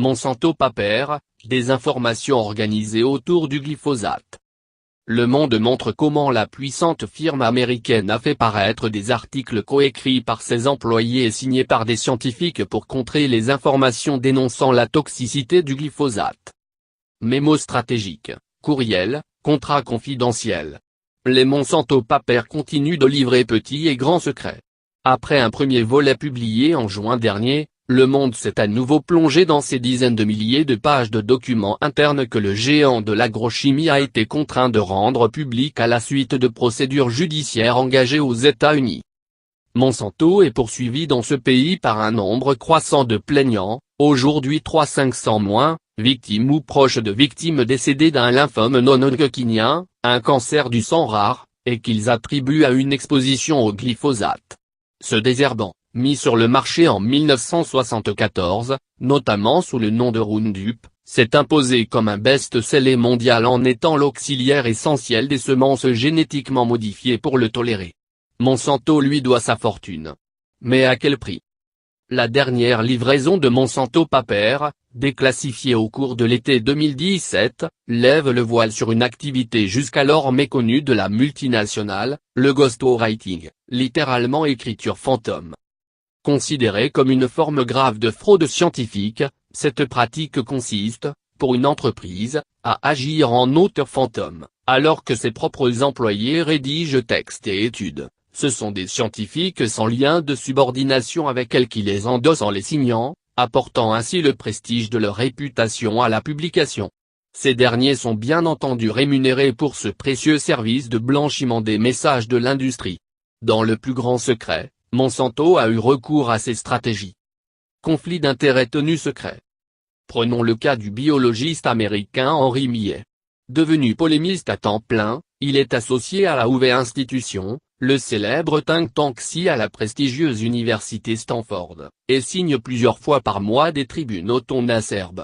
Monsanto Papers, des informations organisées autour du glyphosate. Le Monde montre comment la puissante firme américaine a fait paraître des articles coécrits par ses employés et signés par des scientifiques pour contrer les informations dénonçant la toxicité du glyphosate. Mémo stratégique, courriel, contrat confidentiel. Les Monsanto Papers continuent de livrer petits et grands secrets. Après un premier volet publié en juin dernier, Le Monde s'est à nouveau plongé dans ces dizaines de milliers de pages de documents internes que le géant de l'agrochimie a été contraint de rendre publics à la suite de procédures judiciaires engagées aux États-Unis. Monsanto est poursuivi dans ce pays par un nombre croissant de plaignants, aujourd'hui 300-500 moins, victimes ou proches de victimes décédées d'un lymphome non-Hodgkinien, un cancer du sang rare, et qu'ils attribuent à une exposition au glyphosate. Ce désherbant, mis sur le marché en 1974, notamment sous le nom de Roundup, s'est imposé comme un best-seller mondial en étant l'auxiliaire essentiel des semences génétiquement modifiées pour le tolérer. Monsanto lui doit sa fortune. Mais à quel prix? La dernière livraison de Monsanto Papers, déclassifiée au cours de l'été 2017, lève le voile sur une activité jusqu'alors méconnue de la multinationale, le ghostwriting, littéralement écriture fantôme. Considérée comme une forme grave de fraude scientifique, cette pratique consiste, pour une entreprise, à agir en auteur fantôme, alors que ses propres employés rédigent textes et études. Ce sont des scientifiques sans lien de subordination avec elle qui les endossent en les signant, apportant ainsi le prestige de leur réputation à la publication. Ces derniers sont bien entendu rémunérés pour ce précieux service de blanchiment des messages de l'industrie. Dans le plus grand secret, Monsanto a eu recours à ces stratégies. Conflit d'intérêts tenu secret. Prenons le cas du biologiste américain Henry Millet. Devenu polémiste à temps plein, il est associé à la Hoover Institution, le célèbre think tank scientifique à la prestigieuse université Stanford, et signe plusieurs fois par mois des tribunes au ton acerbe.